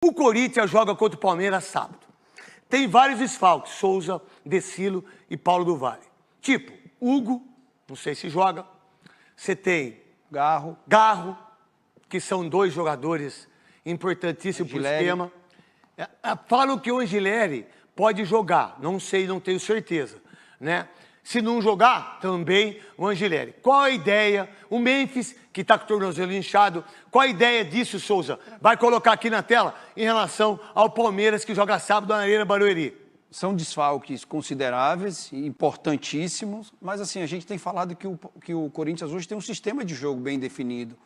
O Corinthians joga contra o Palmeiras sábado. Tem vários desfalques, Souza, Decilo e Paulo do Vale. Tipo, Hugo, não sei se joga. Você tem Garro, que são dois jogadores importantíssimos para o esquema. Falam que o Angileri pode jogar, não sei, não tenho certeza, né? Se não jogar, também o Angileri. Qual a ideia? O Memphis, que está com o tornozelo inchado, qual a ideia disso, Souza? Vai colocar aqui na tela em relação ao Palmeiras, que joga sábado na Arena Barueri. São desfalques consideráveis e importantíssimos, mas assim, a gente tem falado que o Corinthians hoje tem um sistema de jogo bem definido.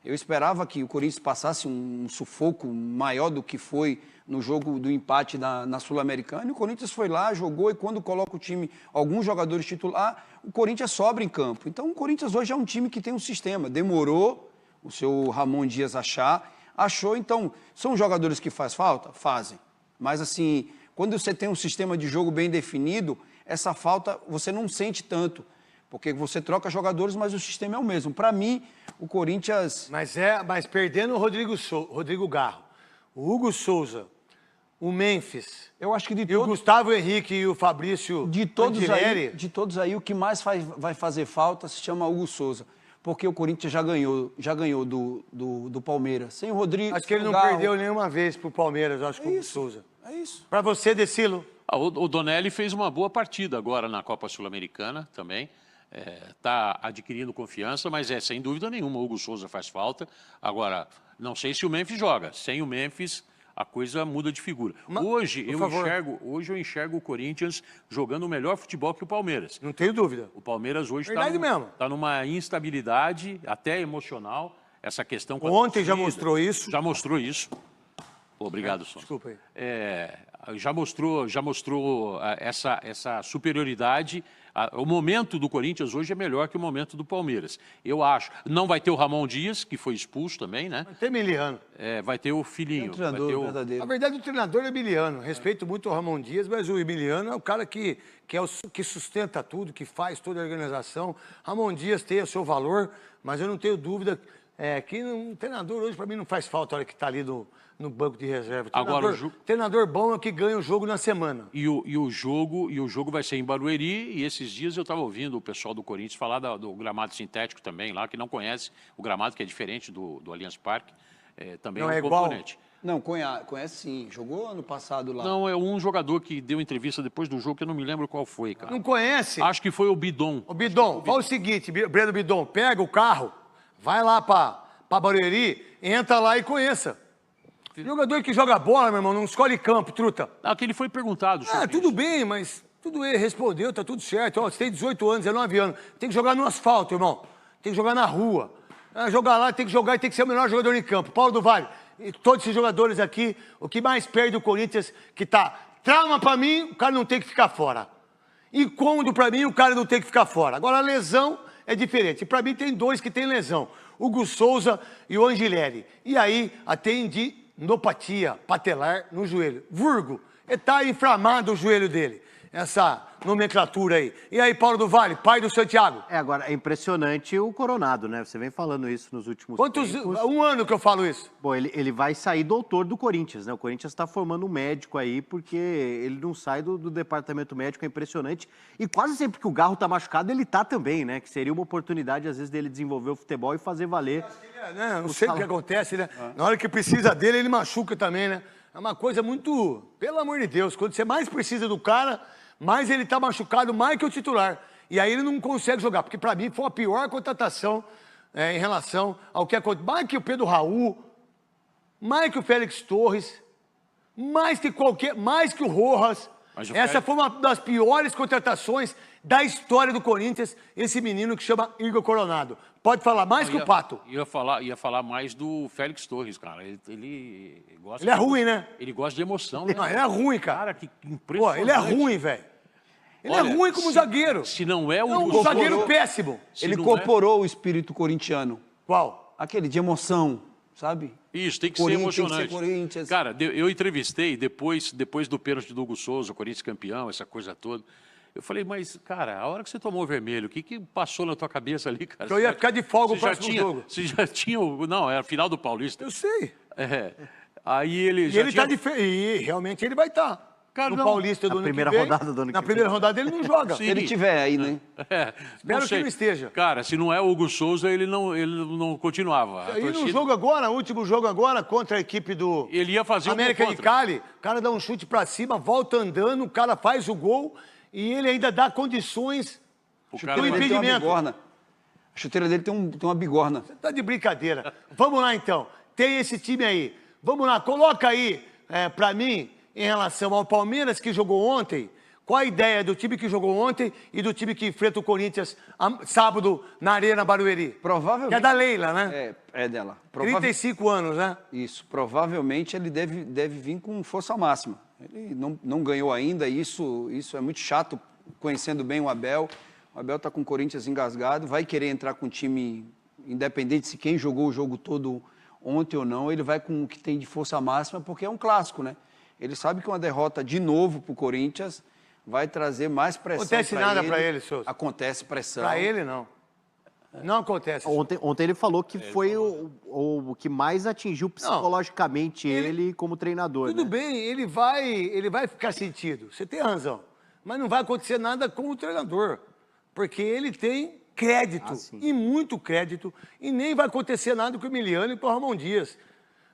Eu esperava que o Corinthians passasse um sufoco maior do que foi no jogo do empate na Sul-Americana. E o Corinthians foi lá, jogou, e quando coloca o time, alguns jogadores titular, o Corinthians sobra em campo. Então o Corinthians hoje é um time que tem um sistema. Demorou o seu Ramon Dias achou. Então, são jogadores que faz falta? Fazem. Mas assim, quando você tem um sistema de jogo bem definido, essa falta você não sente tanto. Porque você troca jogadores, mas o sistema é o mesmo. Para mim, o Corinthians... Mas perdendo o Rodrigo Garro, o Hugo Souza, o Memphis... Eu acho que e o Gustavo Henrique e o Fabrício de todos aí, o que mais vai fazer falta se chama Hugo Souza. Porque o Corinthians já ganhou do Palmeiras. Sem o Rodrigo... Acho que ele não perdeu nenhuma vez pro Palmeiras, acho que o Hugo Souza. É isso. Para você, Decilo? O Donelli fez uma boa partida agora na Copa Sul-Americana também. Está adquirindo confiança, mas sem dúvida nenhuma o Hugo Souza faz falta. Agora, não sei se o Memphis joga. Sem o Memphis, a coisa muda de figura. Hoje eu enxergo o Corinthians jogando o melhor futebol que o Palmeiras. Não tenho dúvida. O Palmeiras hoje está numa instabilidade, até emocional. Essa questão... Ontem já mostrou isso. Já mostrou isso. Obrigado, Sonso. Desculpa aí. Já mostrou essa superioridade. O momento do Corinthians hoje é melhor que o momento do Palmeiras. Eu acho. Não vai ter o Ramon Dias, que foi expulso também, né? Vai ter Miliano. Vai ter o Filhinho. É um treinador verdadeiro. Na verdade, o treinador é Miliano. Respeito muito o Ramon Dias, mas o Miliano é o cara que sustenta tudo, que faz toda a organização. Ramon Dias tem o seu valor, mas eu não tenho dúvida que um treinador hoje, para mim, não faz falta a hora que está ali no banco de reserva. Treinador bom é que ganha o jogo na semana. E o jogo vai ser em Barueri, e esses dias eu estava ouvindo o pessoal do Corinthians falar do gramado sintético também, lá, que não conhece o gramado, que é diferente do Allianz Parque. Também não é um componente. Não, conhece sim. Jogou ano passado lá. Não, é um jogador que deu entrevista depois do jogo, que eu não me lembro qual foi, cara. Não conhece? Acho que foi o Bidon. O Bidon, fala o seguinte, Breno Bidon, pega o carro, vai lá para Barueri, entra lá e conheça. Jogador que joga bola, meu irmão, não escolhe campo, truta. Que ele foi perguntado sobre tudo isso. bem, mas ele respondeu, tá tudo certo. Você tem 18 anos, 19 anos, tem que jogar no asfalto, irmão. Tem que jogar na rua. Jogar lá, tem que jogar e tem que ser o melhor jogador em campo. Paulo do Vale, e todos esses jogadores aqui, o que mais perde o Corinthians, que tá trauma pra mim, o cara não tem que ficar fora. Incômodo pra mim, o cara não tem que ficar fora. Agora, a lesão é diferente. Pra mim, tem dois que tem lesão. Hugo Souza e o Angileri. E aí, atende tendinopatia patelar no joelho. Está inflamado o joelho dele. Essa nomenclatura aí. E aí, Paulo do Vale, pai do Santiago? Agora, é impressionante o Coronado, né? Você vem falando isso nos últimos tempos. Um ano que eu falo isso. Bom, ele vai sair doutor do Corinthians, né? O Corinthians está formando um médico aí, porque ele não sai do departamento médico, é impressionante. E quase sempre que o Garro tá machucado, ele tá também, né? Que seria uma oportunidade, às vezes, dele desenvolver o futebol e fazer valer. Não sei o que acontece, né? Na hora que precisa dele, ele machuca também, né? É uma coisa muito... Pelo amor de Deus, quando você mais precisa do cara, mais ele tá machucado, mais que o titular. E aí ele não consegue jogar, porque para mim foi a pior contratação em relação ao que aconteceu. Mais que o Pedro Raul, mais que o Félix Torres, mais que o Rojas. Essa foi uma das piores contratações da história do Corinthians, esse menino que chama Igor Coronado. Pode falar mais que o Pato. Ia falar mais do Félix Torres, cara. Ele gosta... Ele é ruim, né? Ele gosta de emoção, né? Não, ele é ruim, cara. Cara, que impressionante. Pô, ele é ruim, velho. Ele é ruim como zagueiro. Se não é um zagueiro péssimo. Ele incorporou o espírito corintiano. Qual? Aquele de emoção, sabe? Isso, tem que ser emocionante. Tem que ser Corinthians. Cara, eu entrevistei, depois do pênalti do Hugo Souza, o Corinthians campeão, essa coisa toda. Eu falei, mas, cara, a hora que você tomou o vermelho, o que passou na tua cabeça ali, cara? Eu ia ficar de folga o próximo jogo. Você já tinha... Não, era a final do Paulista. Eu sei. Aí ele E já ele tinha... tá diferente. E realmente ele vai estar. Cara, No não. Paulista do Na ano primeira que vem. rodada do ano Na que primeira vem. rodada ele não joga. Sim. Se ele tiver aí, né? Espero que não esteja. Cara, se não é o Hugo Souza, ele não continuava. A E no torcida- jogo agora, último jogo agora, contra a equipe do Ele ia fazer América um gol de contra. Cali, o cara dá um chute pra cima, volta andando, o cara faz o gol e ele ainda dá condições O A cara do chuteira vai- dele tem uma impedimento. bigorna. A chuteira dele tem uma bigorna. Tá de brincadeira. Vamos lá então. Tem esse time aí. Vamos lá, coloca aí pra mim, em relação ao Palmeiras que jogou ontem, qual a ideia do time que jogou ontem e do time que enfrenta o Corinthians sábado na Arena Barueri? Provavelmente. Que é da Leila, né? É dela. 35 anos, né? Isso. Provavelmente ele deve vir com força máxima. Ele não ganhou ainda, isso é muito chato, conhecendo bem o Abel. O Abel está com o Corinthians engasgado, vai querer entrar com o time, independente se quem jogou o jogo todo ontem ou não, ele vai com o que tem de força máxima, porque é um clássico, né? Ele sabe que uma derrota de novo para o Corinthians vai trazer mais pressão. Acontece nada pra ele, Souza. Acontece pressão. Pra ele, não. Não acontece. Ontem ele falou que foi o que mais atingiu psicologicamente ele como treinador. Tudo né? bem, ele vai ficar sentido. Você tem razão. Mas não vai acontecer nada com o treinador. Porque ele tem crédito, e muito crédito, e nem vai acontecer nada com o Emiliano e com o Ramon Dias.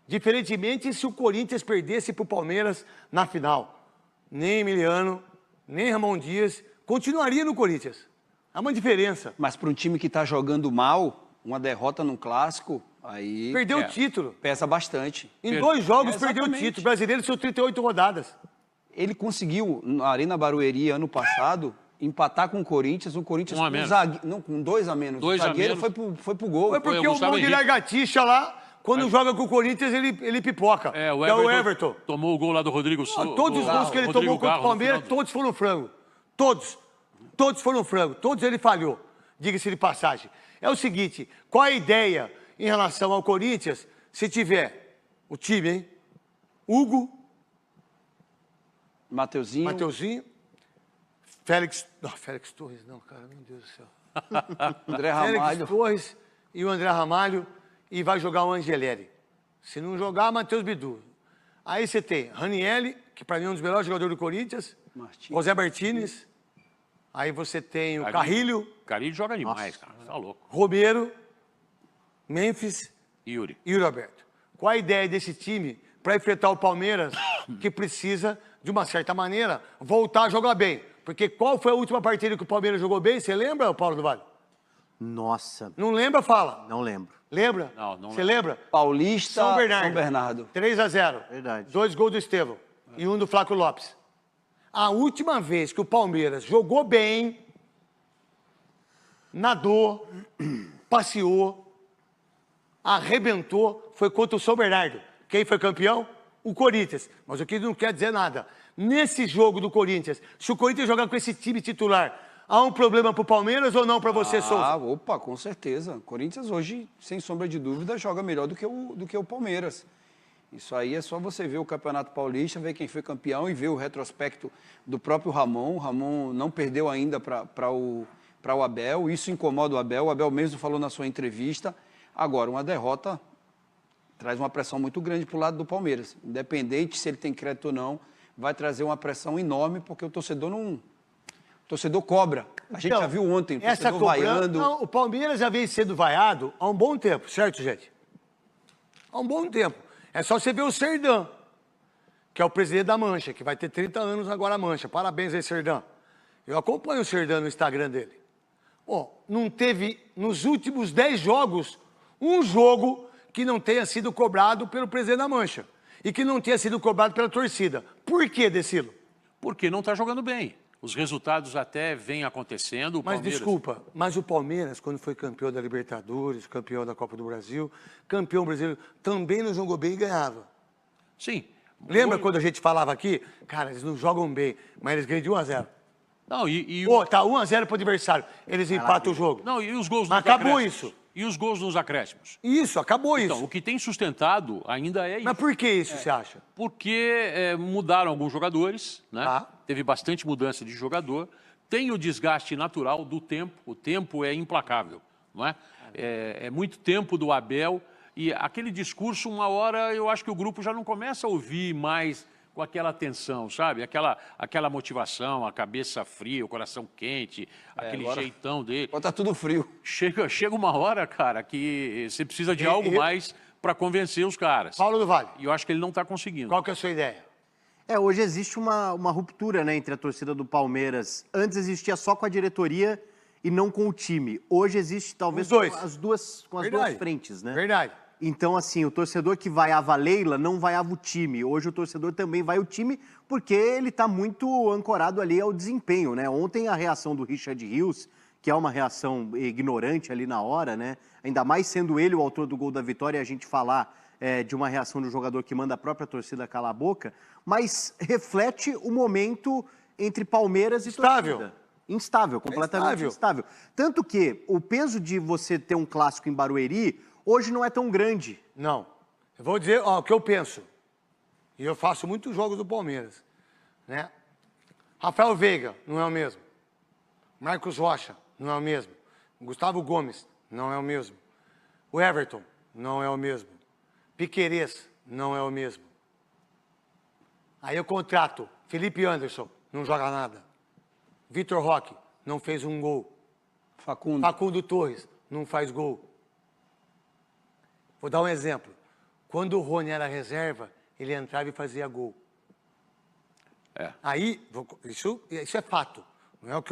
Diferentemente se o Corinthians perdesse para o Palmeiras na final. Nem Emiliano, nem Ramon Dias continuaria no Corinthians. Há uma diferença. Mas para um time que está jogando mal, uma derrota num clássico, aí Perdeu o título. pesa bastante. Em 2 jogos perdeu o Exatamente. título. O brasileiro são 38 rodadas. Ele conseguiu, na Arena Barueri, ano passado, empatar com o Corinthians Um a com menos. não, com 2 a menos. 2 o a zagueiro menos. foi pro gol. Foi porque o Gustavo bom de Henrique. largatixa lá, quando joga com o Corinthians, ele pipoca. É, o que Everton, é o Everton. tomou o gol lá do Rodrigo Souza. Todos os gols que ele tomou contra o Palmeiras, todo. todos foram frango. Todos. Todos foram frango. Todos ele falhou. Diga-se de passagem. É o seguinte, qual a ideia em relação ao Corinthians, se tiver o time, hein? Hugo, Mateuzinho. Mateuzinho, Félix... Não, Félix Torres não, cara, meu Deus do céu. André Félix Ramalho. Torres e o André Ramalho e vai jogar o Angeleri. Se não jogar, Matheus Bidu. Aí você tem Ranielli, que para mim é um dos melhores jogadores do Corinthians, Martins. José Martínez, aí você tem o Carrilho, Carrilho joga demais, cara. Tá louco. Romero, Memphis Yuri. e o Roberto. Qual a ideia desse time para enfrentar o Palmeiras, que precisa, de uma certa maneira, voltar a jogar bem? Porque qual foi a última partida que o Palmeiras jogou bem? Você lembra, Paulo do Vale? Nossa, Não lembra? Fala. não lembro. Lembra? Não Você lembra? Paulista, São Bernardo. 3-0. Verdade. 2 gols do Estevão e 1 do Flávio Lopes. A última vez que o Palmeiras jogou bem, nadou, passeou, arrebentou, foi contra o São Bernardo. Quem foi campeão? O Corinthians. Mas o que não quer dizer nada. Nesse jogo do Corinthians, se o Corinthians jogar com esse time titular, há um problema pro Palmeiras ou não para você, Souza? Opa, com certeza. O Corinthians hoje, sem sombra de dúvida, joga melhor do que o Palmeiras. Isso aí é só você ver o Campeonato Paulista, ver quem foi campeão e ver o retrospecto do próprio Ramon. O Ramon não perdeu ainda para o Abel, isso incomoda o Abel. O Abel mesmo falou na sua entrevista. Agora, uma derrota traz uma pressão muito grande para o lado do Palmeiras. Independente se ele tem crédito ou não, vai trazer uma pressão enorme, porque o torcedor não... O torcedor cobra. A gente Então, já viu ontem, o essa torcedor vaiando. Não, o Palmeiras já vem sendo vaiado há um bom tempo, certo, gente? Há um bom tempo. É só você ver o Serdã, que é o presidente da Mancha, que vai ter 30 anos agora a Mancha. Parabéns aí, Serdã. Eu acompanho o Serdã no Instagram dele. Bom, não teve, nos últimos 10 jogos, um jogo que não tenha sido cobrado pelo presidente da Mancha e que não tenha sido cobrado pela torcida. Por quê, Decilo? Porque não está jogando bem. Os resultados até vêm acontecendo. O Mas Palmeiras... desculpa, mas o Palmeiras, quando foi campeão da Libertadores, campeão da Copa do Brasil, campeão brasileiro, também não jogou bem e ganhava. Sim. Lembra quando a gente falava aqui? Cara, eles não jogam bem, mas eles ganham de 1-0. Não, e Pô, tá 1-0 pro adversário, eles empatam o jogo. não, e os gols Mas nos acabou acréscimos? isso. E os gols nos acréscimos? Isso, acabou Então, isso. o que tem sustentado ainda é isso. Mas por que isso, você acha? Porque mudaram alguns jogadores, né? Tá. Teve bastante mudança de jogador. Tem o desgaste natural do tempo. O tempo é implacável, não é? É muito tempo do Abel E aquele discurso, uma hora, eu acho que o grupo já não começa a ouvir mais com aquela atenção, sabe? Aquela motivação, a cabeça fria, o coração quente, aquele agora- jeitão dele. Agora tá tudo frio. Chega uma hora, cara, que você precisa de algo mais para convencer os caras. Paulo do Vale, E eu acho que ele não está conseguindo. qual que é a sua ideia? Hoje existe uma ruptura, né, entre a torcida do Palmeiras. Antes existia só com a diretoria e não com o time. Hoje existe talvez Os dois. com as duas frentes, né? Verdade. Então, assim, o torcedor que vaiava a Leila não vaiava o time. Hoje o torcedor também vai o time porque ele está muito ancorado ali ao desempenho, né? Ontem a reação do Richard Rios, que é uma reação ignorante ali na hora, né? Ainda mais sendo ele o autor do gol da vitória e a gente falar de uma reação do jogador que manda a própria torcida calar a boca, mas reflete o momento entre Palmeiras e Instável. torcida. Instável, completamente instável. Tanto que o peso de você ter um clássico em Barueri hoje não é tão grande. Não. Eu vou dizer o que eu penso. E eu faço muitos jogos do Palmeiras. Né? Rafael Veiga, não é o mesmo. Marcos Rocha, não é o mesmo. Gustavo Gomes, não é o mesmo. O Everton, não é o mesmo. Piquerez, não é o mesmo. Aí eu contrato Felipe Anderson, não joga nada. Vitor Roque, não fez um gol. Facundo Torres, não faz gol. Vou dar um exemplo. Quando o Rony era reserva, ele entrava e fazia gol. Aí, isso é fato. Não é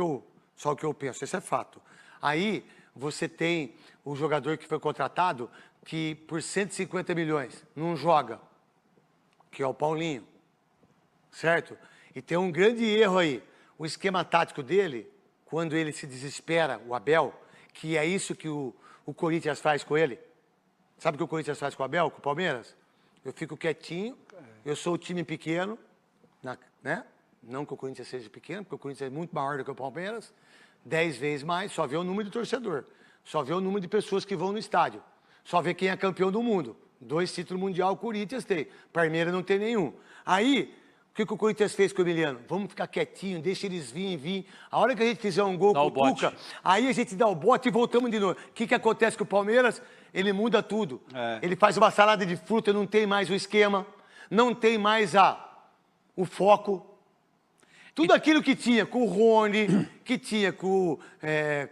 só o que eu penso, isso é fato. Aí, você tem o jogador que foi contratado que por 150 milhões não joga, que é o Paulinho. Certo? E tem um grande erro aí. O esquema tático dele, quando ele se desespera, o Abel, que é isso que o Corinthians faz com ele. Sabe o que o Corinthians faz com o Abel, com o Palmeiras? Eu fico quietinho, eu sou o time pequeno, né? Não que o Corinthians seja pequeno, porque o Corinthians é muito maior do que o Palmeiras, 10 vezes mais, só vê o número de torcedor, só vê o número de pessoas que vão no estádio, só vê quem é campeão do mundo. 2 títulos mundial o Corinthians tem, Palmeiras não tem nenhum. Aí, o que o Corinthians fez com o Emiliano? Vamos ficar quietinho, deixa eles vir. A hora que a gente fizer um gol com o Tuca, aí a gente dá o bote e voltamos de novo. O que acontece com o Palmeiras? Ele muda tudo. Ele faz uma salada de fruta, não tem mais o esquema, não tem mais o foco. Tudo aquilo que tinha com o Rony, que tinha com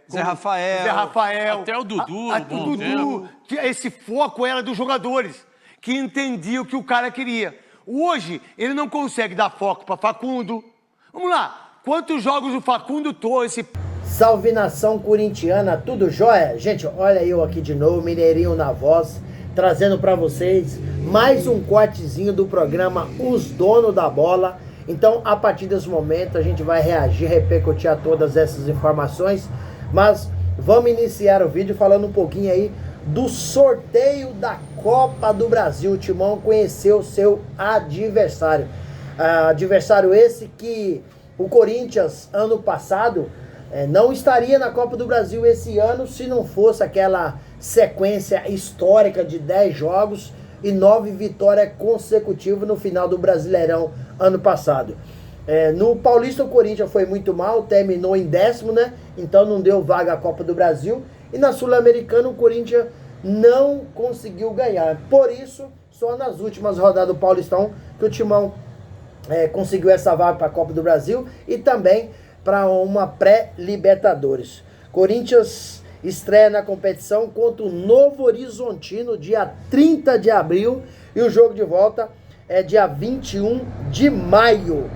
Zé Rafael. Até o Dudu. o Dudu. Esse foco era dos jogadores, que entendiam o que o cara queria. Hoje, ele não consegue dar foco para Facundo. Vamos lá. Quantos jogos o Facundo trouxe? Salve nação corintiana, tudo jóia? Gente, olha eu aqui de novo, Mineirinho na voz, trazendo para vocês mais um cortezinho do programa Os Donos da Bola. Então, a partir desse momento, a gente vai reagir, repercutir a todas essas informações. Mas vamos iniciar o vídeo falando um pouquinho aí do sorteio da Copa do Brasil. O Timão conheceu o seu adversário. Adversário esse que o Corinthians, ano passado, não estaria na Copa do Brasil esse ano se não fosse aquela sequência histórica de 10 jogos e 9 vitórias consecutivas no final do Brasileirão ano passado. No Paulista o Corinthians foi muito mal, terminou em 10º, né? Então não deu vaga à Copa do Brasil. E na Sul-Americana o Corinthians não conseguiu ganhar. Por isso, só nas últimas rodadas do Paulistão que o Timão conseguiu essa vaga para a Copa do Brasil e também para uma pré-Libertadores. Corinthians estreia na competição contra o Novo Horizontino, dia 30 de abril, e o jogo de volta é dia 21 de maio.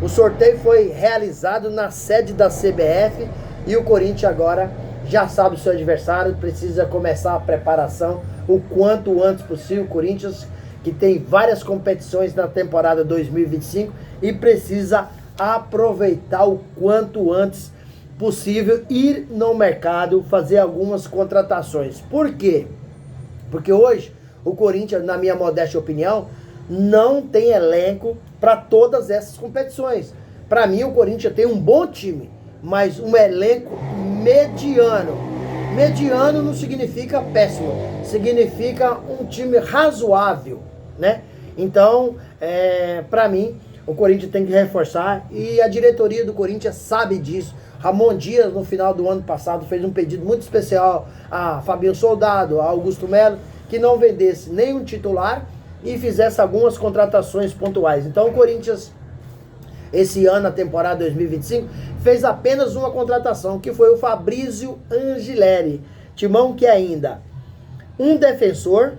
O sorteio foi realizado na sede da CBF e o Corinthians agora já sabe o seu adversário, precisa começar a preparação o quanto antes possível. O Corinthians que tem várias competições na temporada 2025 e precisa aproveitar o quanto antes possível, ir no mercado, fazer algumas contratações. Por quê? Porque hoje o Corinthians, na minha modesta opinião, não tem elenco para todas essas competições. Para mim, o Corinthians tem um bom time, mas um elenco mediano. Mediano não significa péssimo, significa um time razoável, né? Então, para mim, o Corinthians tem que reforçar e a diretoria do Corinthians sabe disso. Ramon Dias, no final do ano passado, fez um pedido muito especial a Fabinho Soldado, a Augusto Melo, que não vendesse nenhum titular e fizesse algumas contratações pontuais. Então o Corinthians, esse ano, na temporada 2025, fez apenas uma contratação, que foi o Fabrício Angileri. Timão que ainda um defensor,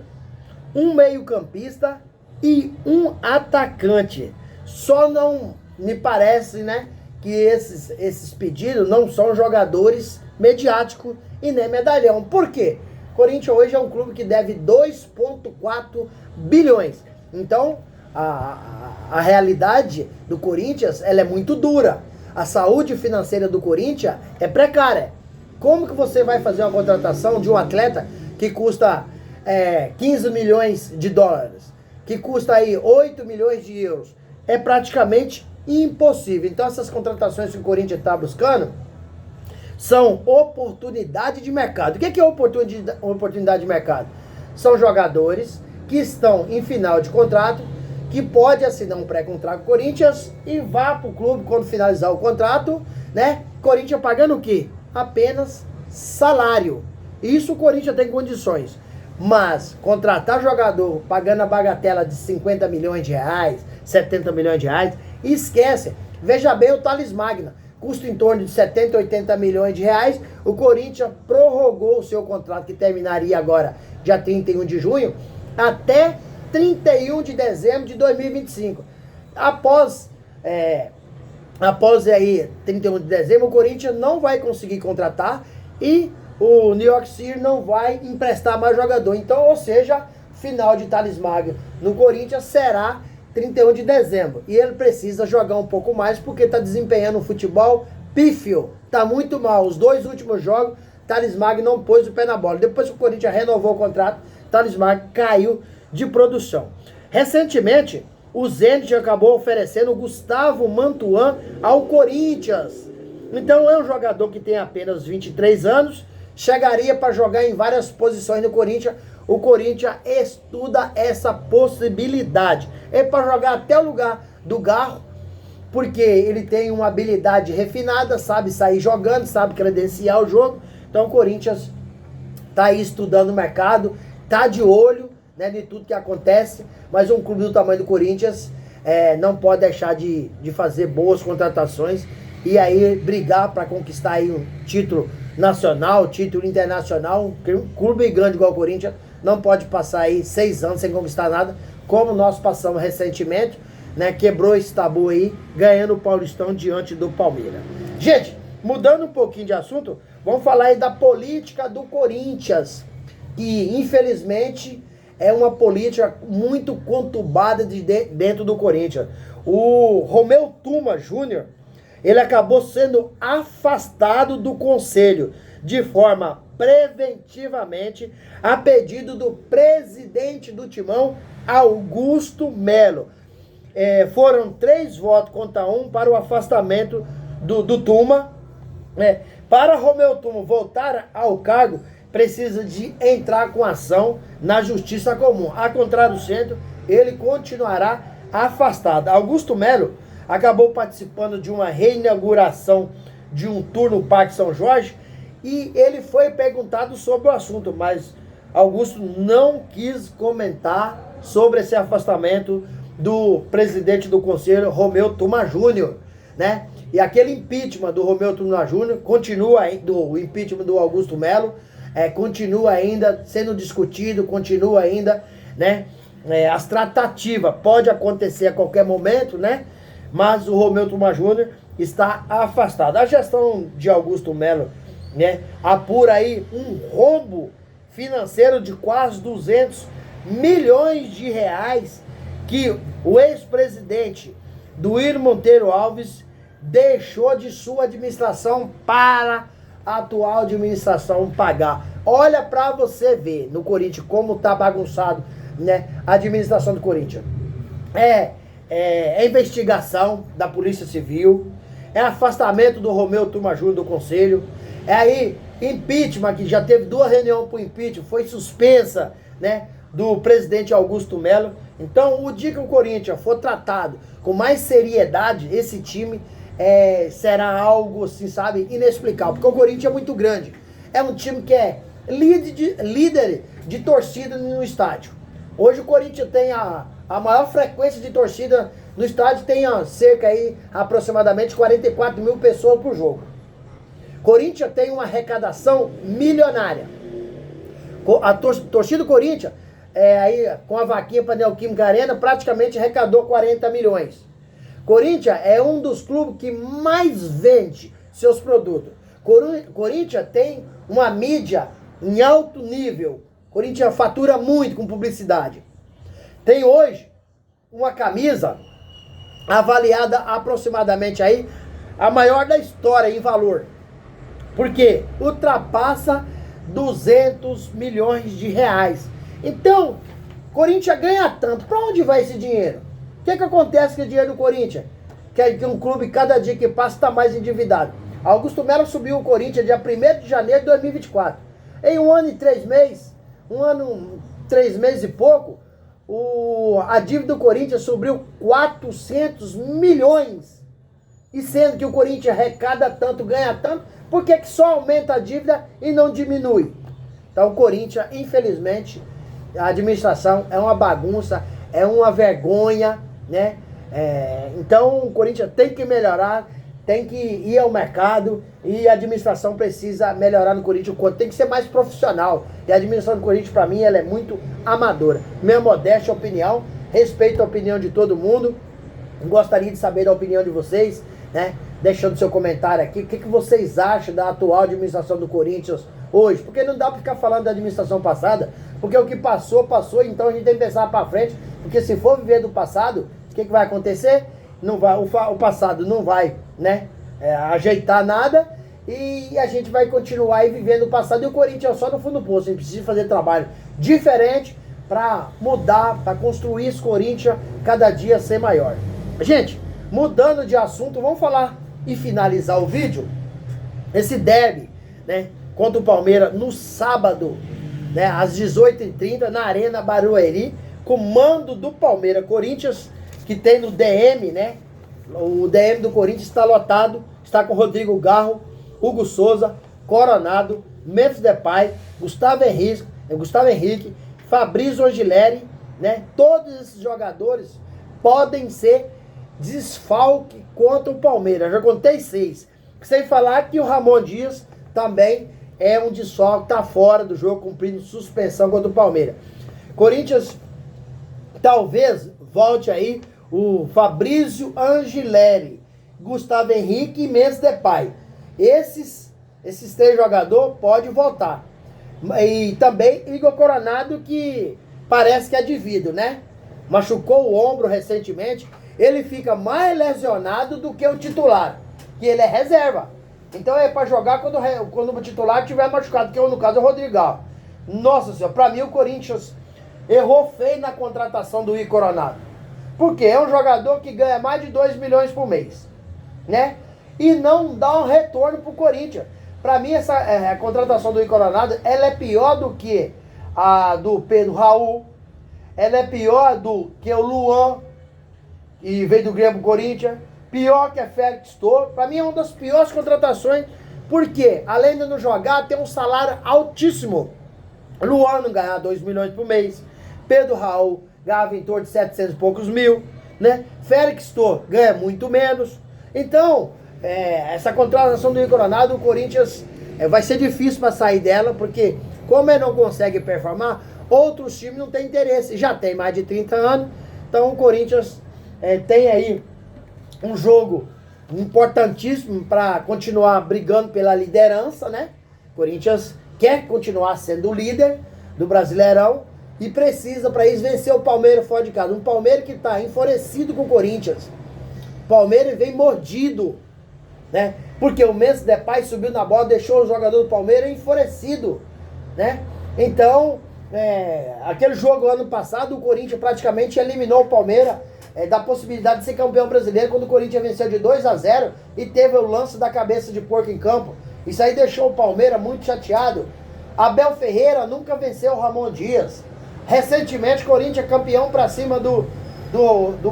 um meio-campista e um atacante. Só não me parece, né, que esses pedidos não são jogadores mediáticos e nem medalhão. Por quê? Corinthians hoje é um clube que deve 2,4 bilhões. Então, a realidade do Corinthians, ela é muito dura. A saúde financeira do Corinthians é precária. Como que você vai fazer uma contratação de um atleta que custa 15 milhões de dólares, que custa aí 8 milhões de euros? É praticamente impossível. Então essas contratações que o Corinthians está buscando são oportunidade de mercado. O que é oportunidade de mercado? São jogadores que estão em final de contrato, que pode assinar um pré-contrato com o Corinthians e vá para o clube quando finalizar o contrato, né? Corinthians pagando o quê? Apenas salário. Isso o Corinthians tem condições. Mas contratar jogador pagando a bagatela de 50 milhões de reais, 70 milhões de reais, esquece. Veja bem o Thales Magna. Custa em torno de 70, 80 milhões de reais. O Corinthians prorrogou o seu contrato, que terminaria agora, dia 31 de junho, até 31 de dezembro de 2025. Após aí 31 de dezembro, o Corinthians não vai conseguir contratar e o New York City não vai emprestar mais jogador. Então, ou seja, final de Thales Magno no Corinthians será 31 de dezembro. E ele precisa jogar um pouco mais porque está desempenhando um futebol pífio. Está muito mal. Os 2 últimos jogos, Thales Magno não pôs o pé na bola. Depois que o Corinthians renovou o contrato, Thales Magno caiu de produção. Recentemente, o Zenit acabou oferecendo o Gustavo Mantuan ao Corinthians. Então é um jogador que tem apenas 23 anos, chegaria para jogar em várias posições no Corinthians. O Corinthians estuda essa possibilidade. É para jogar até o lugar do Garro, porque ele tem uma habilidade refinada, sabe sair jogando, sabe credenciar o jogo. Então o Corinthians está aí estudando o mercado, está de olho, né, de tudo que acontece, mas um clube do tamanho do Corinthians não pode deixar de fazer boas contratações e aí brigar para conquistar aí um título nacional, título internacional. Um clube grande igual o Corinthians não pode passar aí 6 anos sem conquistar nada, como nós passamos recentemente, né? Quebrou esse tabu aí, ganhando o Paulistão diante do Palmeiras. Gente, mudando um pouquinho de assunto, vamos falar aí da política do Corinthians, que infelizmente é uma política muito conturbada dentro do Corinthians. O Romeu Tuma Júnior, ele acabou sendo afastado do conselho de forma preventivamente a pedido do presidente do Timão, Augusto Melo. Foram 3 votos contra 1 para o afastamento do Tuma. Para Romeu Tuma voltar ao cargo, precisa de entrar com ação na Justiça Comum. A contrário do centro, ele continuará afastado. Augusto Melo acabou participando de uma reinauguração de um tour no Parque São Jorge e ele foi perguntado sobre o assunto, mas Augusto não quis comentar sobre esse afastamento do presidente do conselho, Romeu Tuma Júnior, né? E aquele impeachment do Romeu Tuma Júnior continua, o impeachment do Augusto Melo, continua ainda sendo discutido, continua ainda, né? As tratativas pode acontecer a qualquer momento, né? Mas o Romeu Tuma Júnior está afastado. A gestão de Augusto Melo, né, apura aí um rombo financeiro de quase 200 milhões de reais que o ex-presidente Duílio Monteiro Alves deixou de sua administração para a atual administração pagar. Olha para você ver no Corinthians como tá bagunçado, né, a administração do Corinthians. Investigação da Polícia Civil, afastamento do Romeu Tuma Júnior do Conselho, aí impeachment, que já teve 2 reuniões para o impeachment, foi suspensa, né, do presidente Augusto Melo. Então, o dia que o Corinthians for tratado com mais seriedade, esse time será algo, assim, sabe, inexplicável, porque o Corinthians é muito grande. É um time que é líder de torcida no estádio. Hoje o Corinthians tem a maior frequência de torcida no estádio, tem cerca aí aproximadamente 44 mil pessoas por jogo. Corinthians tem uma arrecadação milionária. A torcida do Corinthians, aí, com a vaquinha para a Neoquímica Arena, praticamente arrecadou 40 milhões. Corinthians é um dos clubes que mais vende seus produtos. Corinthians tem uma mídia em alto nível. Corinthians fatura muito com publicidade. Tem hoje uma camisa avaliada aproximadamente aí a maior da história em valor. Porque ultrapassa 200 milhões de reais. Então, Corinthians ganha tanto. Para onde vai esse dinheiro? O que acontece com o dinheiro do Corinthians? Que um clube, cada dia que passa, está mais endividado. Augusto Melo subiu o Corinthians dia 1º de janeiro de 2024. Em 1 ano e 3 meses, 1 ano, 3 meses e pouco, a dívida do Corinthians subiu 400 milhões. E sendo que o Corinthians arrecada tanto, ganha tanto, por que só aumenta a dívida e não diminui? Então o Corinthians, infelizmente, a administração é uma bagunça, é uma vergonha, né? Então o Corinthians tem que melhorar, tem que ir ao mercado e a administração precisa melhorar no Corinthians, tem que ser mais profissional. E a administração do Corinthians, para mim, ela é muito amadora. Minha modesta opinião, respeito a opinião de todo mundo, gostaria de saber da opinião de vocês, né? Deixando seu comentário aqui, o que vocês acham da atual administração do Corinthians hoje? Porque não dá para ficar falando da administração passada, porque o que passou, passou, então a gente tem que pensar para frente, porque se for viver do passado, o que vai acontecer? Não vai, o passado não vai, né, ajeitar nada, e a gente vai continuar aí vivendo o passado, e o Corinthians é só no fundo do poço. A gente precisa fazer trabalho diferente para mudar, para construir esse Corinthians cada dia ser maior. Gente, mudando de assunto, vamos falar e finalizar o vídeo. Esse derby, né, contra o Palmeiras no sábado, né, às 18h30 na Arena Barueri, com mando do Palmeiras. Corinthians, que tem no DM, né? O DM do Corinthians está lotado, está com Rodrigo Garro, Hugo Souza, Coronado, Memphis Depay, Gustavo Henrique, Fabrício Angileri, né? Todos esses jogadores podem ser desfalque contra o Palmeiras. Já contei 6. Sem falar que o Ramon Dias também é um desfalque, está fora do jogo, cumprindo suspensão contra o Palmeiras. Corinthians talvez volte aí o Fabrício Angileri, Gustavo Henrique e Memphis Depay. Esses 3 jogadores podem voltar. E também Igor Coronado, que parece que é devido, né? Machucou o ombro recentemente. Ele fica mais lesionado do que o titular, que ele é reserva. Então é para jogar quando o titular estiver machucado, que no caso é o Rodrigo. Nossa senhora, para mim o Corinthians errou feio na contratação do Igor Coronado. Porque é um jogador que ganha mais de 2 milhões por mês, né? E não dá um retorno pro Corinthians. Para mim a contratação do Igor Coronado, ela é pior do que a do Pedro Raul, ela é pior do que o Luan, e veio do Grêmio Corinthians, pior que a Félix Torres. Para mim é uma das piores contratações, porque além de não jogar, tem um salário altíssimo. Luan não ganhava 2 milhões por mês, Pedro Raul ganhava em torno de 700 e poucos mil, né? Félix Torres ganha muito menos. Então, essa contratação do Igor Coronado, o Corinthians vai ser difícil para sair dela, porque como ele não consegue performar, outros times não têm interesse. Já tem mais de 30 anos, então o Corinthians tem aí um jogo importantíssimo para continuar brigando pela liderança, né? O Corinthians quer continuar sendo o líder do Brasileirão e precisa, para isso, vencer o Palmeiras fora de casa. Um Palmeiras que está enfurecido com o Corinthians. O Palmeiras vem mordido, né? Porque o Memphis Depay subiu na bola, deixou o jogador do Palmeiras enfurecido, né? Então, aquele jogo ano passado, o Corinthians praticamente eliminou o Palmeiras da possibilidade de ser campeão brasileiro, quando o Corinthians venceu de 2-0 e teve o lance da cabeça de porco em campo. Isso aí deixou o Palmeiras muito chateado. Abel Ferreira nunca venceu o Ramon Dias. Recentemente, o Corinthians é campeão para cima do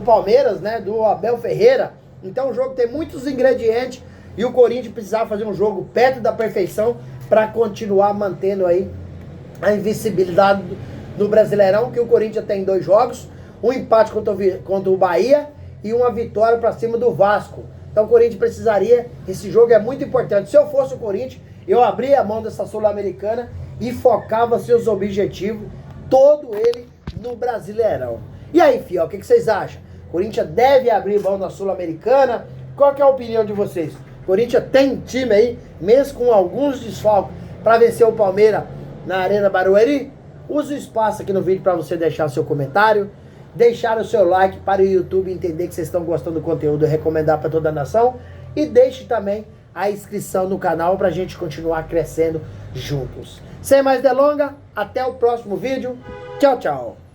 Palmeiras, né? Do Abel Ferreira. Então o jogo tem muitos ingredientes e o Corinthians precisava fazer um jogo perto da perfeição para continuar mantendo aí a invencibilidade no Brasileirão, que o Corinthians tem 2 jogos, um empate contra o Bahia e uma vitória para cima do Vasco. Então o Corinthians precisaria, esse jogo é muito importante. Se eu fosse o Corinthians, eu abria a mão dessa Sul-Americana e focava seus objetivos, todo ele no Brasileirão. E aí, fiel, o que vocês acham? O Corinthians deve abrir mão na Sul-Americana? Qual que é a opinião de vocês? O Corinthians tem time aí, mesmo com alguns desfalques, para vencer o Palmeiras na Arena Barueri? Use o espaço aqui no vídeo para você deixar seu comentário, deixar o seu like para o YouTube entender que vocês estão gostando do conteúdo e recomendar para toda a nação. E deixe também a inscrição no canal para a gente continuar crescendo juntos. Sem mais delongas, até o próximo vídeo. Tchau, tchau.